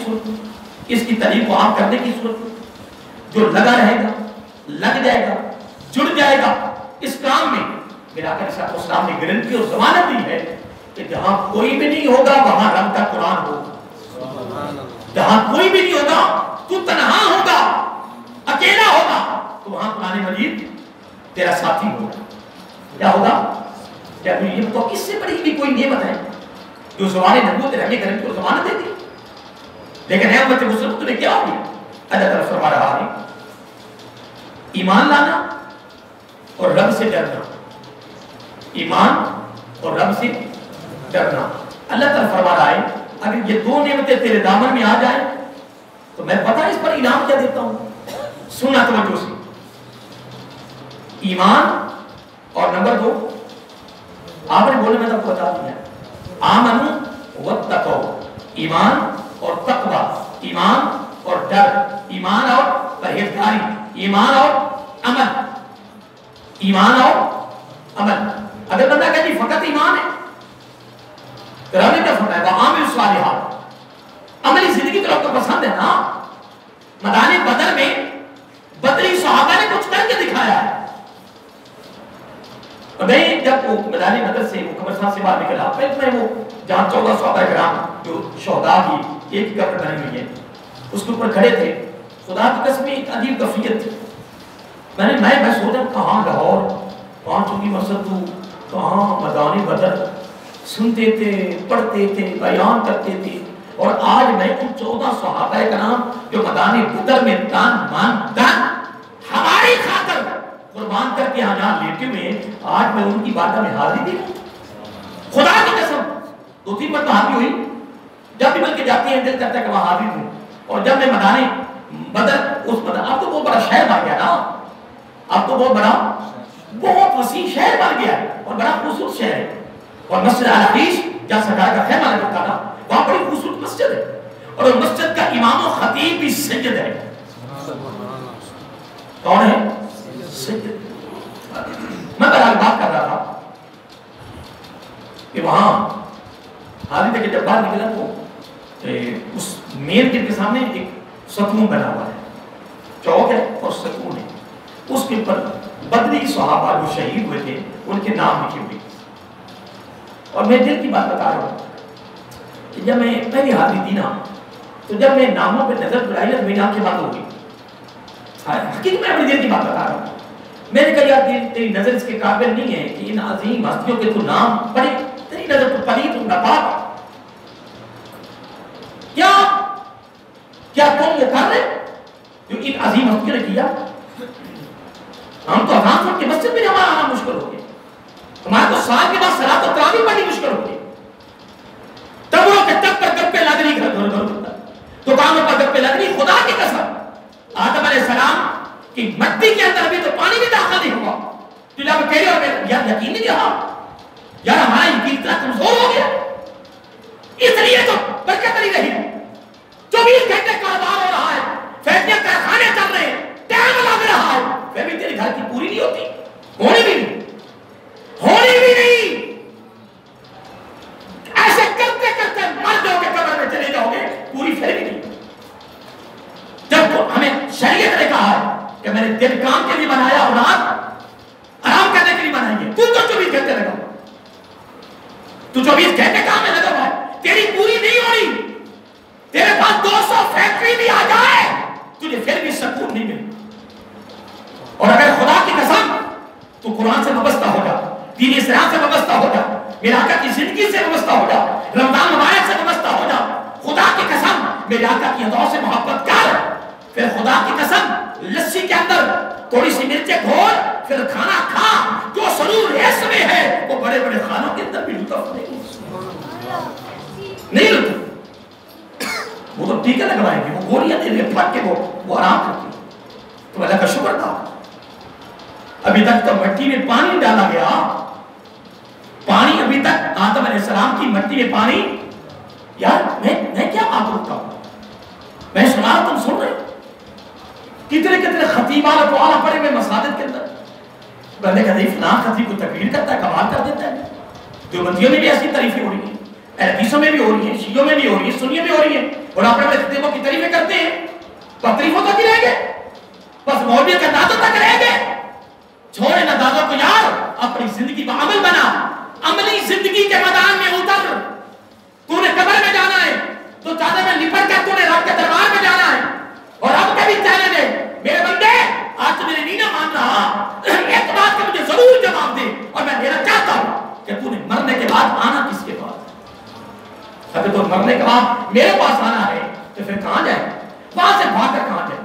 صورت، اس کی تعلیم کو عام کرنے کی صورت. جو لگا رہے گا، لگ جائے گا، جڑ جائے گا اس کام میں، میرا آقا علیہ السلام نے گارنٹی اور ضمانت دی ہے کہ جہاں کوئی بھی نہیں ہوگا وہاں رب کا قرآن ہوگا. جہاں کوئی بھی نہیں ہوگا، تو تنہا ہوگا، اکیلا ہوگا، تو وہاں قرآن مجید تیرا ساتھی ہوگا. کیا ہوگا؟ کیا یہ تو اس سے بڑی بھی کوئی نعمت ہے جو زبان نبوت رہنے گارنٹی اور ضمانت دیتی. لیکن ہے امت مسلم تمہیں کیا ہو گیا؟ اللہ تعالیٰ فرما رہا ہے ایمان لانا اور رب سے ڈرنا. ایمان اور رب سے ڈرنا. اللہ تعالیٰ فرما رہا ہے اگر یہ دو نعمتیں تیرے دامن میں آ جائیں تو میں پتہ اس پر انعام کیا دیتا ہوں. سننا توجہ سے. ایمان اور نمبر 2 آپ نے بولے میں تو بتا دیا آمنو واتقوا. ایمان اور تقوی، ایمان اور ڈر، ایمان اور پرہیزگاری، ایمان اور عمل. ایمان اور عمل. اگر بندہ کہے جی فقط ایمان ہے تو رب نے کیا فرمایا وَعَامِلُوا الصَّالِحَاتِ. عملی زندگی تو آپ کو پسند ہے نا. میدان بدر میں بدری صحابہ نے کچھ کر کے دکھایا ہے. اور میں جب وہ میدان بدر سے وہ قبرستان سے باہر نکلا، پھر میں وہ جہاں 14 صحابہ کرام جو شہداء کی ایک قبر بنی ہوئی ہے اس کے اوپر کھڑے تھے. خدا کی قسم ایک عجیب کیفیت تھی. میں سوچا کہاں لاہور، کہاں چونکی مسجد، کہاں میدان بدر سنتے تھے، پڑھتے تھے، بیان کرتے تھے. اور آج میں ان 14 صحابہ کرام جو میدان بدر میں تن من دن ہماری خاطر قربان کر کے یہاں لیٹے ہوئے ہیں، آج میں ان کی بارگاہ میں حاضری دی. خدا کی قسم 2-3 مرتبہ حاضری ہوئی. جب بھی بلکہ جاتی ہیں دل کرتا ہے کہ وہاں حاضری ہوں. اور جب میں میدان بدر اس بدر اب تو بہت بڑا شہر بن گیا نا. اب تو بہت وسیع شہر بن گیا ہے اور بڑا خوبصورت شہر ہے. اور مسجد العریش جہاں سرکار کا خیمہ لگتا تھا وہاں بڑی خوبصورت مسجد ہے. اور اس مسجد کا امام و خطیب بھی سید ہے. کون ہے؟ سید. میں بہرحال بات کر رہا تھا کہ وہاں حاضری تک جب باہر نکلا تو اس مین گیٹ کے سامنے ایک ستون بنا ہوا ہے، چوک ہے اور ستون ہے. اس کے اوپر بدری صحابہ جو شہید ہوئے تھے ان کے نام لکھے ہوئے. اور میں دل کی بات بتا رہا ہوں کہ جب میں پہلی حاضری دی نا تو جب میں ناموں پہ نظر بڑھائی تو میری آنکھیں بند ہو گئی. حقیقت میں اپنی دل کی بات بتا رہا ہوں. میں نے کہا یار تیری نظر اس کے قابل نہیں ہے کہ ان عظیم ہستیوں کے تو نام پڑھے. تیری نظر تو پلید و ناپاک. کیا تم وہ کر رہے جو ان عظیم ہستیوں نے کیا؟ ہم تو اذان سن کے مسجد میں ہمارا آنا مشکل ہو گیا. ہمارے تو سال کے بعد صلاۃ و تراویح پڑھنی مشکل ہو گئی. تبروں کے تب پر گپے لگ رہی گھر دکانوں پر گپے لگ رہی. خدا کی قسم آدم علیہ السلام کی مٹی کے اندر ابھی تو پانی بھی داخل نہیں ہوا. تو جب کہہ رہے ہو یار یقین نہیں رہا، یار ہمارا یقین اتنا کمزور ہو گیا اس لیے تو برکت نہیں رہی. 24 گھنٹے کاروبار ہو رہا ہے، فیکٹریاں کارخانے چل رہے ہیں، ٹائم لگ رہا ہے، پھر بھی تیری گھر کی پوری نہیں ہوتی. ہونی بھی نہیں، ہونی بھی نہیں. ایسے کرتے کرتے مر جاؤ گے، قبر میں چلے جاؤ گے، پوری پھر بھی نہیں. جب تو ہمیں شریعت نے کہا ہے کہ میں نے دل کام کے لیے بنایا اور رات آرام کرنے کے لیے بنائی ہے. تو 24 گھنٹے لگا، تو 24 گھنٹے کام میں لگا ہوا ہے، تیری پوری نہیں ہو رہی. تیرے پاس 200 فیکٹری بھی آ جائے تجھے پھر بھی سکون نہیں ملے. اور اگر خدا کی قسم تو قرآن سے وابستہ ہو جا، دین اسلام سے وابستہ ہو جا، میرے آقا کی زندگی سے وابستہ ہو جا، رمضان مبارک سے وابستہ ہو جا. خدا کی قسم میرے آقا کی اداؤں سے محبت کر. پھر خدا کی قسم لسی کے اندر تھوڑی سی مرچیں گھول، پھر کھانا کھا. جو سرور اس میں ہے وہ بڑے بڑے خانوں کے اندر بھی لطف نہیں لطف. وہ تو ٹیکے لگوائیں گے، وہ گولیاں دیں گے، پھٹ کے وہ آرام کرتی ہے. تو اللہ کا شکر تھا ابھی تک تو مٹی میں پانی ڈالا گیا. پانی ابھی تک آدم علیہ السلام کی مٹی میں پانی. یار میں کیا بات کرتا ہوں، میں سنا تم سن رہے کتنے خطیبان کو آلہ پڑے ہوئے مساجد کے اندر. بندے کہتے ہیں فلاں خطیب کو تقریر کرتا ہے، کمال کر دیتا ہے. دیوبندیوں میں بھی ایسی تعریفیں ہو رہی ہیں، حدیثوں میں بھی ہو رہی ہیں، شیعوں میں بھی ہو رہی ہیں، سنیوں میں ہو رہی ہیں. اور اپنے بڑے خطیبوں کی تعریفیں کرتے ہیں، تو تعریفوں تک ہی رہیں گے، بس مولوی کے اندازوں تک رہیں گے؟ چھوڑ ان اندازوں کو یار، اپنی زندگی کو عمل بنا، عملی زندگی کے میدان میں اتر۔ تو نے قبر میں جانا ہے تو چادر میں لپٹ کر تو نے رب کے دربار میں جانا ہے، اور رب کا بھی چیلنج ہے، میرے بندے آج تو میرے نہیں نہ مان رہا، ایک بات کا مجھے ضرور جواب دے، اور میں میرا چاہتا ہوں کہ تو نے مرنے کے بعد آنا کس کے بعد؟ اگر تو مرنے کے بعد میرے پاس آنا ہے تو پھر کہاں جائے؟ وہاں سے بھاگ کر کہاں جائے؟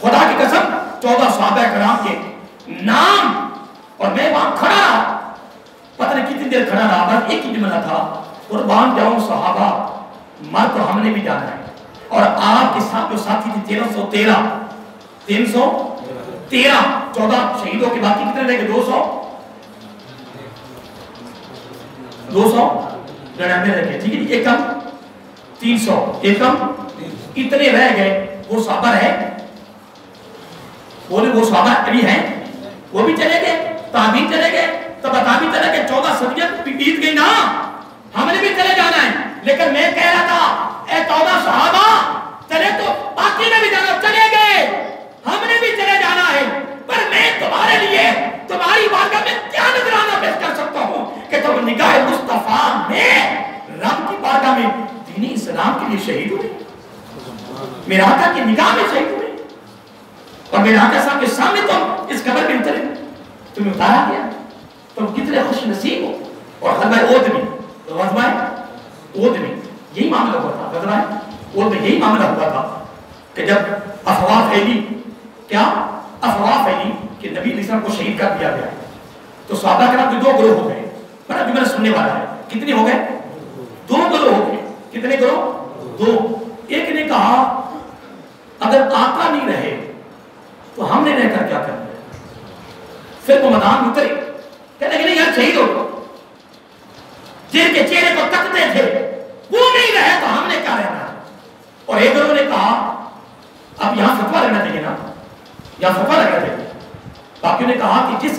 خدا کی قسم 14 صحابہ کرام کے نام، اور میں وہاں کھڑا رہا، پتہ نہیں کتنی دیر کھڑا رہا، بس ایک ہی جملہ تھا، قربان جاؤں صحابہ، مر تو ہم نے بھی جانا ہے۔ اور آپ کے ساتھ جو ساتھی تھی 313 14 شہیدوں کے باقی کتنے رہ گئے؟ 299 رہ گئے، ٹھیک ہے، ایک کم 300، ایک کم اتنے رہ گئے۔ وہ صحابہ رہے، وہ صحابہ ابھی ہیں، وہ بھی چلے گئے، تابعین چلے گئے، تبع بھی چلے گئے، 14 صدیاں بیت گئی نا، ہم نے بھی چلے جانا ہے۔ لیکن میں کہہ رہا تھا اے 14 صحابہ چلے تو باقی نے بھی جانا، چلے گئے، ہم نے بھی چلے جانا ہے، پر میں تمہارے لیے تمہاری بارگاہ میں کیا نذرانہ پیش کر سکتا ہوں کہ تم نگاہ مصطفیٰ میں رب کی بارگاہ میں دینی اسلام کے لیے شہید ہوئے، میرے آقا کی نگاہ میں شہید ہوئے، اور میرے آقا صاحب کے سامنے تم اس قبر میں اترے، تمہیں اتارا گیا، تم کتنے خوش نصیب ہو۔ اور غزوہ احد میں یہی معاملہ ہوا تھا، غزوہ احد میں یہی معاملہ ہوا تھا کہ جب افواہ پھیلی، کیا افواہ پھیلی کہ نبی علیہ السلام کو شہید کر دیا گیا، تو صحابہ کرام کے 2 گروہ ہو گئے، بڑا جملہ سننے والا ہے، کتنے ہو گئے؟ 2 گروہ ہو گئے، کتنے گروہ؟ 2۔ ایک نے کہا اگر آقا نہیں رہے تو ہم نے رہ کر کیا کرنا ہے؟ پھر وہ میدان اترے، کہنے کہ نہیں یار شہید ہو، جن کے چہرے کو تکتے تھے وہ نہیں رہے تو ہم نے کیا رہنا ہے؟ اور ایک گروہ نے کہا اب یہاں فتویٰ رہنا چاہیے نا، یہاں فتویٰ رہنا چاہیے۔ باقیوں نے کہا کہ جس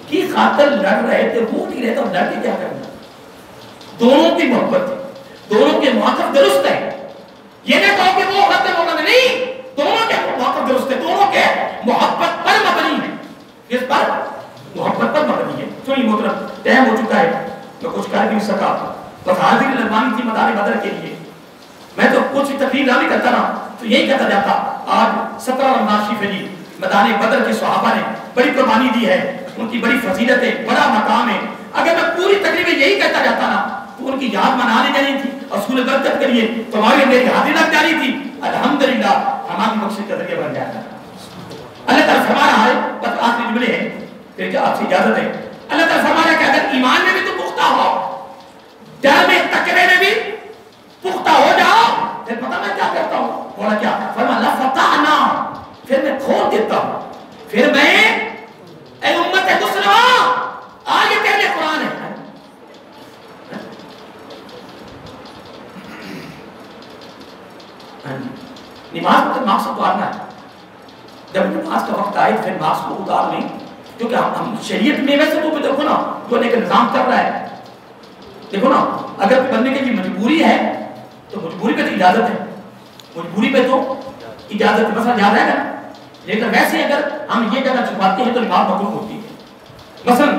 کی خاطر لڑ رہے تھے وہ نہیں رہے تو لڑ کے کیا کرنا؟ دونوں کی محبت تھی، دونوں کے موقف درست ہے، یہ نہ کہو کہ وہ خط محبت نہیں، دونوں کے موقف درست ہے، دونوں کے محبت پر مبنی ہے، کس پر؟ محبت پر مبنی ہے۔ تو یہ محترم ٹائم ہو چکا ہے، میں کچھ کر بھی نہیں سکا، بس حاضری لگوانی تھی مدار بدر کے لیے، میں تو کچھ تقریر نہ بھی کرتا رہا تو یہی کہتا جاتا۔ آج 17 رمضان شریف ہے جی، میدان بدر کے صحابہ نے بڑی قربانی دی ہے، ان کی بڑی فضیلت ہے، بڑا مقام ہے۔ اگر میں پوری تقریر میں یہی کہتا جاتا نا تو ان کی یاد منانے جانی تھی، رسول برکت کریے تمہاری میری حاضری لگ جانی تھی، الحمدللہ ہماری مقصد کا ذریعہ بن جاتا ہے۔ اللہ تعالیٰ فرما رہا ہے، بس آخری جملے ہیں پھر کیا آپ سے اجازت ہے، اللہ تعالیٰ فرما رہا ہے کہ اگر ایمان میں بھی تو پختہ ہو، ڈر میں تقوی میں بھی پختہ ہو جاؤ، پھر پتہ میں کیا کرتا ہوں؟ بولا کیا؟ فرما لفتحنا، پھر میں کھول دیتا ہوں، پھر میں اے امت مسلمہ آج یہ تیرے قرآن ہے، نماز کا مقصد تو آنا ہے، جب نماز کا وقت آئے پھر نماز کو اتار لیں، کیونکہ ہم شریعت میں ویسے تو دیکھو نا جو ایک نظام کر رہا ہے، دیکھو نا اگر بندے کی مجبوری ہے تو مجبوری پہ تو اجازت ہے، مجبوری پہ تو اجازت ہے، مثلا یاد ہے نا، لیکن ویسے اگر ہم یہ جگہ چھپاتے ہیں تو نماز مکروہ ہوتی ہے۔ مثلا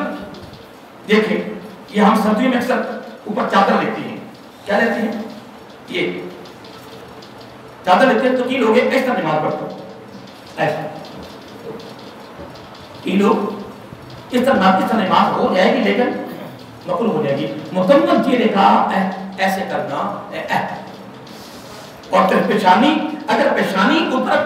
دیکھیں یہ ہم سردیوں میں اکثر اوپر چادر لیتے ہیں، کیا لیتے ہیں؟ یہ چادر لیتے ہیں تو کی لوگ اس طرح نماز پڑھتے ہیں، ایسا کی لوگ اس طرح نماز ہو جائے گی لیکن مکروہ ہو جائے گی، مکمل چہرے کا ایسے کرنا، اور پھر پیشانی، اگر پیشانی اوپر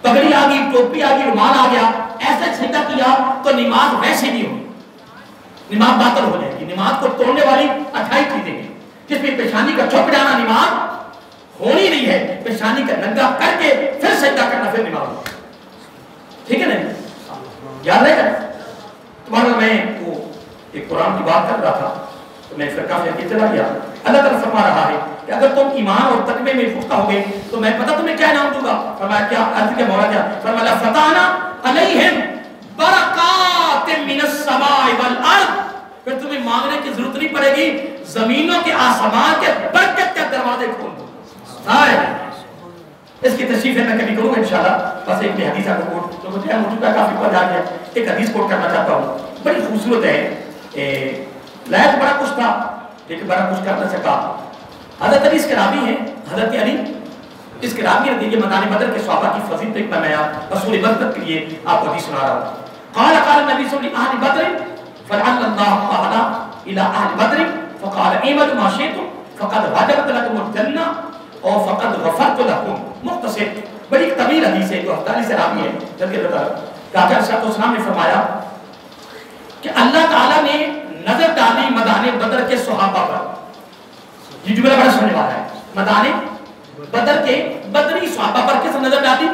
پگڑی آ گئی، ٹوپی آ گئی، رومال آ گیا، ایسے سجدہ کیا تو نماز ویسے نہیں ہوگی، نماز باطل ہو جائے گی۔ نماز کو توڑنے والی 28 چیزیں ہیں، جس میں پیشانی کا چھپ جانا نماز ہونی نہیں ہے، پیشانی کا ننگا کر کے پھر سجدہ کرنا پھر نماز ہو، ٹھیک ہے نا؟ یاد رہے گا تمہارا؟ میں وہ ایک قرآن کی بات کر رہا تھا تو میں فرقہ فرقی چلا گیا۔ اللہ تعالیٰ فرما رہا ہے کہ اگر تم ایمان اور تقوی میں پختہ ہو گئے تو میں پتہ تمہیں کیا انعام دوں گا؟ فرمایا کیا؟ عرض کیا مولا کیا؟ فرمایا فتحنا علیہم برکات من السماء والارض پھر تمہیں مانگنے کی ضرورت نہیں پڑے گی، زمینوں کے آسمان کے برکت کے دروازے کھول دو۔ اس کی تشریف میں کبھی کروں گا انشاءاللہ۔ بس ایک حدیث آپ کو کوٹ، تو مجھے موجود ہے کافی پڑھ جا گیا، ایک حدیث کوٹ کرنا چاہتا ہوں، بڑی خوبصورت ہے۔ لائق بڑا کچھ تھا لیکن بڑا کچھ کر نہ سکا۔ حضرت علی اس کے راوی ہیں، حضرت علی اس کے راوی ہیں، یہ میدان بدر کے صحابہ کی فضیلت ایک میں رسول بدر کے لیے آپ کو حدیث سنا رہا ہوں۔ قال قال النبي صلى الله عليه وسلم بدر فلعل الله تعالى الى اهل بدر فقال اعملوا ما شئتم فقد وجبت لكم الجنه او فقد غفرت لكم۔ مختصر بڑی طویل حدیث ہے جو حدیث سے راوی ہے، جلدی بتا کہ آقا صلی اللہ علیہ وسلم نے فرمایا کہ اللہ تعالیٰ نے نظر ڈالی میدان بدر کے صحابہ پر۔ یہ جملہ بڑا سننے والا ہے، میدان بدر کے بدری صحابہ پر کس نظر ڈالی؟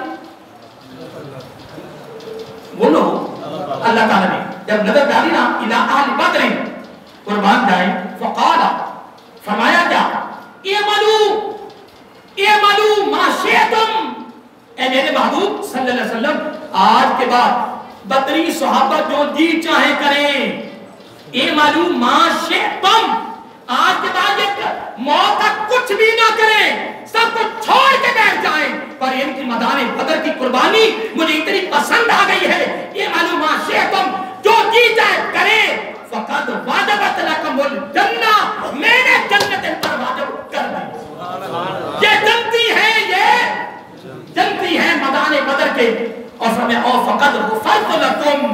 بولو اللہ تعالیٰ نے جب نظر ڈالی نا الى اہل بدر، قربان جائیں، فقال فرمایا کیا؟ اعملوا ما شئتم، اے میرے محبوب صلی اللہ علیہ وسلم آج کے بعد بدری صحابہ جو جی چاہے کریں۔ اعملوا ما شئتم، آج کے بعد موت تک کچھ بھی نہ کریں، سب کچھ چھوڑ کے بیٹھ جائیں، پر ان کی میدان بدر کی قربانی مجھے اتنی پسند آ گئی ہے۔ اعملوا ما شئتم، جو جی چاہے کریں، فقد وجبت لکم الجنہ، میں نے جنت ان پر واجب کر دی۔ یہ جنتی ہیں میدان بدر کے، اور فرمایا او فقد غفرت لکم،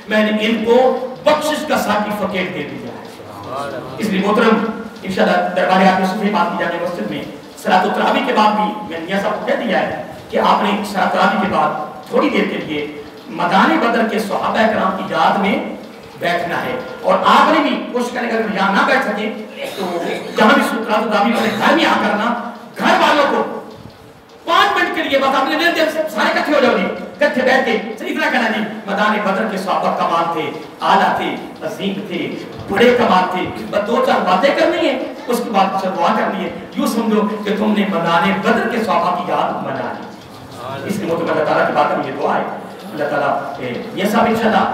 میں نے ان کو بخشش کا سرٹیفکیٹ دے دیا ہے۔ اس لیے محترم انشاءاللہ دربار آقا صفی بات کی جامع مسجد میں صلاۃ التراویح کے بعد بھی میں نے صاحب کو کہہ دیا ہے کہ آپ نے صلاۃ التراویح کے بعد تھوڑی دیر کے لیے میدان بدر کے صحابہ کرام کی یاد میں بیٹھنا ہے، اور آپ نے بھی کوشش کرنے کا اگر یہاں نہ بیٹھ سکے تو جہاں بھی صلاۃ التراویح میں گھر میں آ کرنا، گھر والوں کو 5 منٹ کے لیے بس آپ نے سارے کٹھے ہو جاؤ، کٹھے بیٹھ کے صرف اتنا کہنا جی میدان بدر کے صحابہ کمال تھے، اعلیٰ تھے، عظیم تھے، بڑے کمال تھے، بس 2-4 باتیں کرنی ہے، اس کے بعد دعا کرنی ہے، یوں سمجھو کہ تم نے میدان بدر کے صحابہ کی یاد منا لی۔ اس لیے محترم اللہ تعالیٰ کی بات میں یہ دعا ہے، اللہ تعالیٰ یہ سب انشاءاللہ